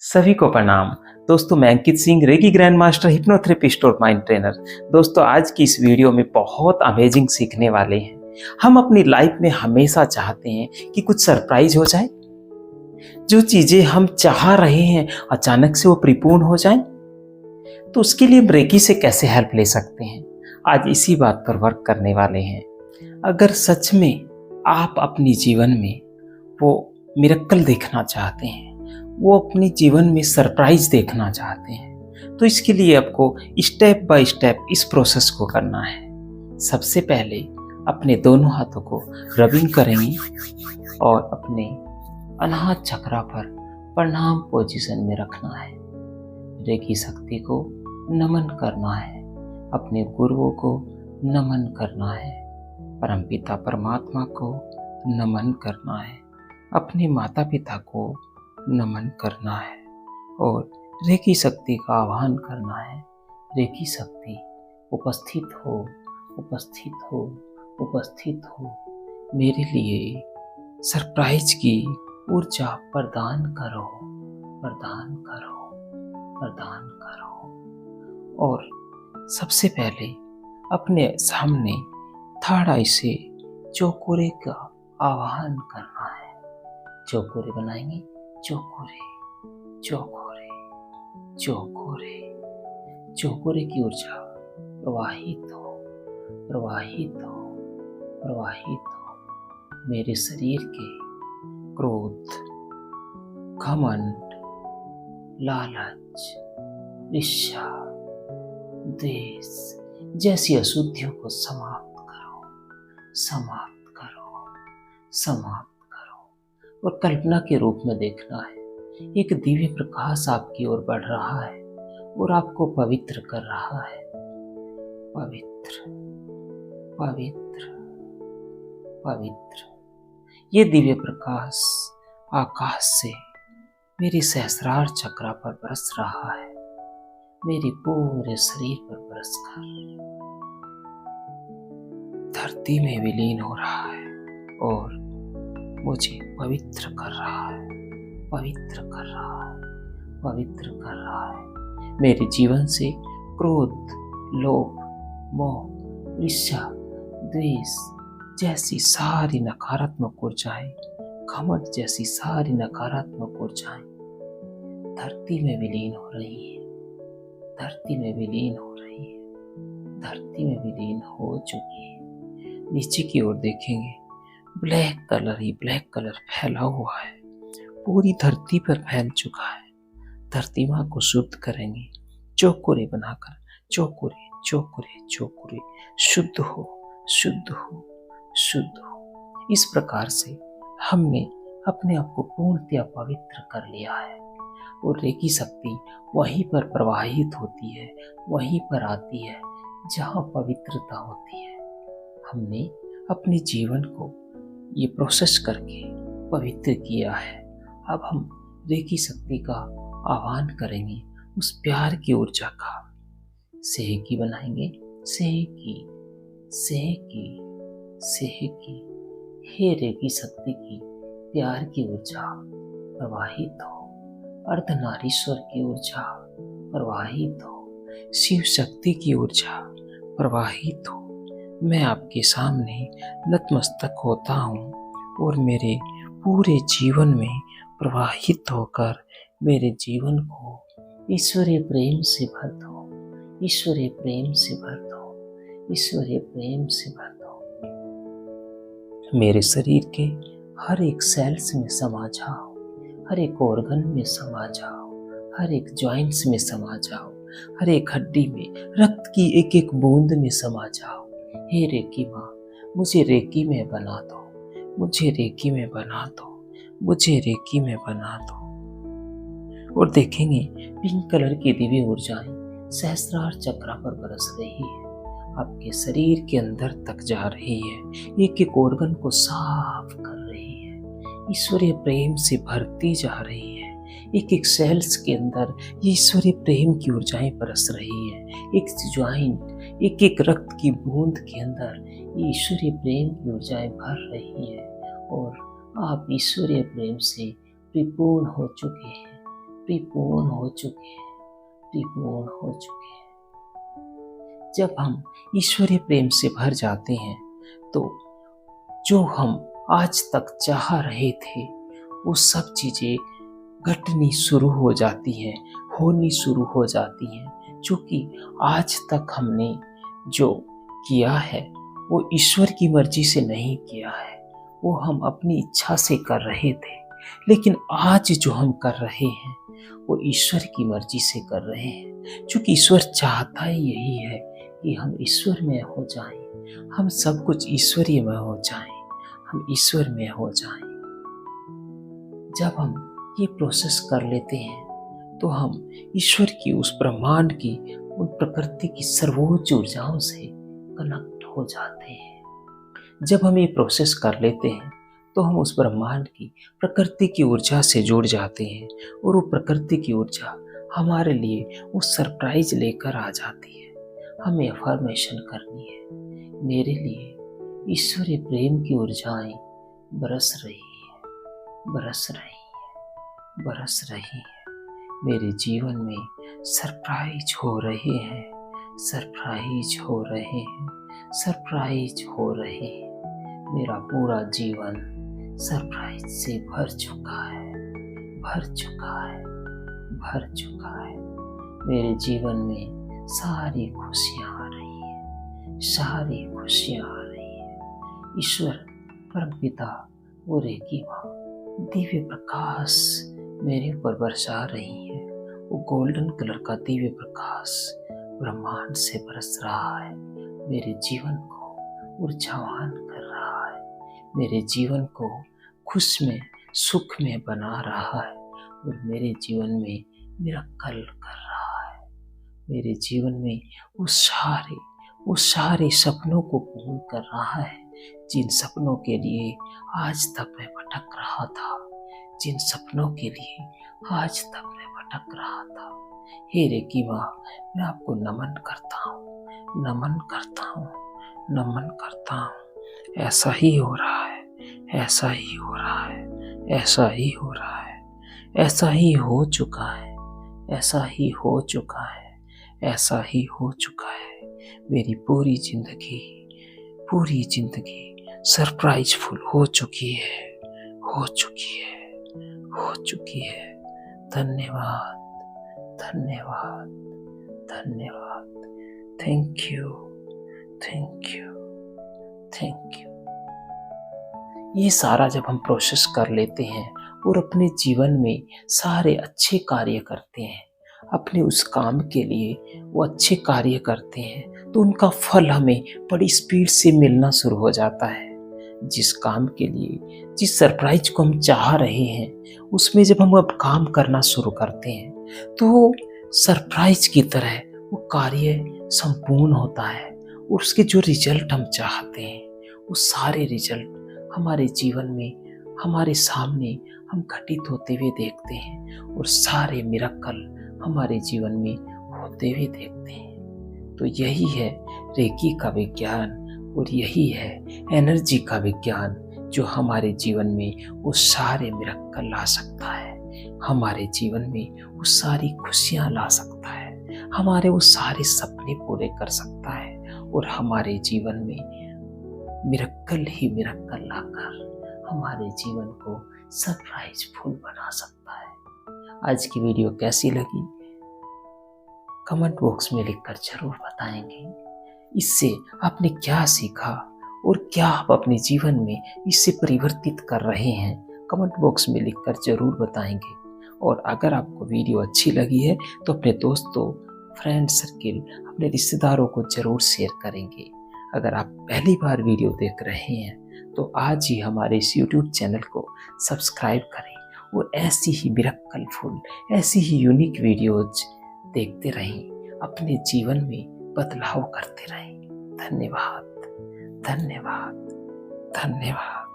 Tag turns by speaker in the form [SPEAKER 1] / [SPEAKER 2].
[SPEAKER 1] सभी को प्रणाम। दोस्तों, मैं Ankit Singh, reiki grand master, hypnotherapist और माइंड ट्रेनर। दोस्तों, आज की इस वीडियो में बहुत अमेजिंग सीखने वाले हैं। हम अपनी लाइफ में हमेशा चाहते हैं कि कुछ सरप्राइज हो जाए, जो चीजें हम चाह रहे हैं अचानक से वो परिपूर्ण हो जाए। तो उसके लिए हम रेकी से कैसे हेल्प ले सकते हैं, आज इसी बात पर वर्क करने वाले हैं। अगर सच में आप अपनी जीवन में वो मिरेकल देखना चाहते हैं, वो अपने जीवन में सरप्राइज देखना चाहते हैं, तो इसके लिए आपको स्टेप बाय स्टेप इस प्रोसेस को करना है। सबसे पहले अपने दोनों हाथों को रबिंग करेंगे और अपने अनाहत चक्रा पर प्रणाम पोजीशन में रखना है। रेकी शक्ति को नमन करना है, अपने गुरुओं को नमन करना है, परमपिता परमात्मा को नमन करना है, अपने माता पिता को नमन करना है और रेकी शक्ति का आह्वान करना है। रेकी शक्ति उपस्थित हो, उपस्थित हो, उपस्थित हो। मेरे लिए सरप्राइज की ऊर्जा प्रदान करो, प्रदान करो, प्रदान करो। और सबसे पहले अपने सामने थर्ड आई से चौकोरे का आह्वान करना है। चौकोरे बनाएंगे, चौकोरे, चौकोरे, चौकोरे। चौकोरे की ऊर्जा प्रवाहित हो, प्रवाहित हो, प्रवाहित हो। मेरे शरीर के क्रोध, घमंड, लालच, ईर्ष्या, द्वेष जैसी अशुद्धियों को समाप्त करो, समाप्त करो, समाप्त। और कल्पना के रूप में देखना है, एक दिव्य प्रकाश आपकी ओर बढ़ रहा है और आपको पवित्र कर रहा है। पवित्र, पवित्र, पवित्र। ये दिव्य प्रकाश आकाश से मेरे सहस्रार चक्रा पर बरस रहा है, मेरे पूरे शरीर पर बरसकर धरती में विलीन हो रहा है और मुझे पवित्र कर रहा है, पवित्र कर रहा है, पवित्र कर रहा है। मेरे जीवन से क्रोध, लोभ, मोह, ईर्ष्या, द्वेष जैसी सारी नकारात्मक ऊर्जाएं, घमंड जैसी सारी नकारात्मक ऊर्जाएं धरती में विलीन हो रही है, धरती में विलीन हो रही है, धरती में विलीन हो चुकी है। नीचे की ओर देखेंगे, ब्लैक कलर ही ब्लैक कलर फैला हुआ है, पूरी धरती पर फैल चुका है। धरती माँ को शुद्ध करेंगे, चौकोरे बनाकर, चौकोरे, चौकोरे, चौकोरे। शुद्ध हो, शुद्ध हो, शुद्ध हो। इस प्रकार से हमने अपने आप को पूर्णतया पवित्र कर लिया है और रेकी शक्ति वहीं पर प्रवाहित होती है, वहीं पर आती है जहाँ पवित्रता होती है। हमने अपने जीवन को ये प्रोसेस करके पवित्र किया है। अब हम रेकी शक्ति का आह्वान करेंगे, उस प्यार की ऊर्जा का। सेहकी बनाएंगे, सेहकी, सेहकी, सेहकी। हे रेकी शक्ति की प्यार की ऊर्जा प्रवाहित हो, अर्धनारीश्वर की ऊर्जा प्रवाहित हो, शिव शक्ति की ऊर्जा प्रवाहित हो। मैं आपके सामने नतमस्तक होता हूँ और मेरे पूरे जीवन में प्रवाहित होकर मेरे जीवन को ईश्वरीय प्रेम से भर दो, ईश्वरीय प्रेम से भर दो, ईश्वरीय प्रेम से भर दो। मेरे शरीर के हर एक सेल्स में समा जाओ, हर एक ऑर्गन में समा जाओ, हर एक जॉइंट्स में समा जाओ, हर एक हड्डी में, रक्त की एक एक बूंद में समा जाओ। हे रेकी माँ, मुझे रेकी में बना दो, मुझे रेकी में बना दो, मुझे रेकी में बना दो। और देखेंगे पिंक कलर की दिव्य ऊर्जाएं सहस्रार चक्रा पर बरस रही है, आपके शरीर के अंदर तक जा रही है, एक एक ऑर्गन को साफ कर रही है, ईश्वरीय प्रेम से भरती जा रही है। एक एक सेल्स के अंदर ईश्वरीय प्रेम की ऊर्जाएं बरस रही है, एक ज्वाइंट, एक एक रक्त की बूंद के अंदर ईश्वरीय प्रेम की ऊर्जाएं भर रही है और आप ईश्वरीय प्रेम से परिपूर्ण हो चुके हैं, परिपूर्ण हो चुके हैं, परिपूर्ण हो चुके हैं। जब हम ईश्वरीय प्रेम से भर जाते हैं तो जो हम आज तक चाह रहे थे वो सब चीजें घटनी शुरू हो जाती हैं, होनी शुरू हो जाती हैं। क्योंकि आज तक हमने जो किया है वो ईश्वर की मर्जी से नहीं किया है, वो हम अपनी इच्छा से कर रहे थे। लेकिन आज जो हम कर रहे हैं वो ईश्वर की मर्जी से कर रहे हैं, क्योंकि ईश्वर चाहता ही यही है कि हम ईश्वर में हो जाएं, हम सब कुछ ईश्वरीय में हो जाएं, हम ईश्वर में हो जाएं। जब हम ये प्रोसेस कर लेते हैं तो हम ईश्वर की उस ब्रह्मांड की, उन प्रकृति की सर्वोच्च ऊर्जाओं से कनेक्ट हो जाते हैं। जब हम ये प्रोसेस कर लेते हैं तो हम उस ब्रह्मांड की, प्रकृति की ऊर्जा से जुड़ जाते हैं और वो प्रकृति की ऊर्जा हमारे लिए वो सरप्राइज लेकर आ जाती है। हमें अफर्मेशन करनी है, मेरे लिए ईश्वरीय प्रेम की ऊर्जाएं बरस रही है, बरस रही है, बरस रही है। मेरे जीवन में सरप्राइज हो रहे हैं, सरप्राइज हो रहे हैं, सरप्राइज हो रहे हैं। मेरा पूरा जीवन सरप्राइज से भर चुका है, भर चुका है, भर चुका है। मेरे जीवन में सारी खुशियाँ आ रही हैं, सारी खुशियाँ आ रही हैं। ईश्वर परमपिता वो रेकी माँ दिव्य प्रकाश मेरे ऊपर बरसा रही है। वो गोल्डन कलर का दिव्य प्रकाश ब्रह्मांड से बरस रहा है, मेरे जीवन को ऊर्जावान कर रहा है, मेरे जीवन को खुश में, सुख में बना रहा है और मेरे जीवन में मिरेकल कर रहा है। मेरे जीवन में वो सारे सपनों को पूर्ण कर रहा है, जिन सपनों के लिए आज तक मैं भटक रहा था, जिन सपनों के लिए आज तक मैं भटक रहा था। हे रेकी माँ, मैं आपको नमन करता हूँ, नमन करता हूँ, नमन करता हूँ। ऐसा ही हो रहा है, ऐसा ही हो रहा है, ऐसा ही हो रहा है, ऐसा ही हो चुका है, ऐसा ही हो चुका है, ऐसा ही हो चुका है। मेरी पूरी जिंदगी सरप्राइजफुल हो चुकी है, हो चुकी है, हो चुकी है। धन्यवाद, धन्यवाद, धन्यवाद। Thank you, thank you, thank you. ये सारा जब हम प्रोसेस कर लेते हैं और अपने जीवन में सारे अच्छे कार्य करते हैं, अपने उस काम के लिए वो अच्छे कार्य करते हैं, तो उनका फल हमें बड़ी स्पीड से मिलना शुरू हो जाता है। जिस काम के लिए, जिस सरप्राइज को हम चाह रहे हैं, उसमें जब हम अब काम करना शुरू करते हैं तो सरप्राइज की तरह वो कार्य संपूर्ण होता है और उसके जो रिजल्ट हम चाहते हैं वो सारे रिजल्ट हमारे जीवन में, हमारे सामने हम घटित होते हुए देखते हैं और सारे मिरेकल हमारे जीवन में होते हुए देखते हैं। तो यही है रेकी का विज्ञान और यही है एनर्जी का विज्ञान, जो हमारे जीवन में वो सारे मिरेकल ला सकता है, हमारे जीवन में वो सारी खुशियाँ ला सकता है, हमारे वो सारे सपने पूरे कर सकता है और हमारे जीवन में मिरेकल ही मिरेकल लाकर हमारे जीवन को सरप्राइजफुल बना सकता है। आज की वीडियो कैसी लगी कमेंट बॉक्स में लिखकर जरूर बताएंगे। इससे आपने क्या सीखा और क्या आप अपने जीवन में इससे परिवर्तित कर रहे हैं, कमेंट बॉक्स में लिखकर जरूर बताएंगे। और अगर आपको वीडियो अच्छी लगी है तो अपने दोस्तों, फ्रेंड सर्किल, अपने रिश्तेदारों को जरूर शेयर करेंगे। अगर आप पहली बार वीडियो देख रहे हैं तो आज ही हमारे इस YouTube चैनल को सब्सक्राइब करें और ऐसी ही मिरेकलफुल, ऐसी ही यूनिक वीडियोज देखते रहें, अपने जीवन में बदलाव करते रहें। धन्यवाद, धन्यवाद, धन्यवाद।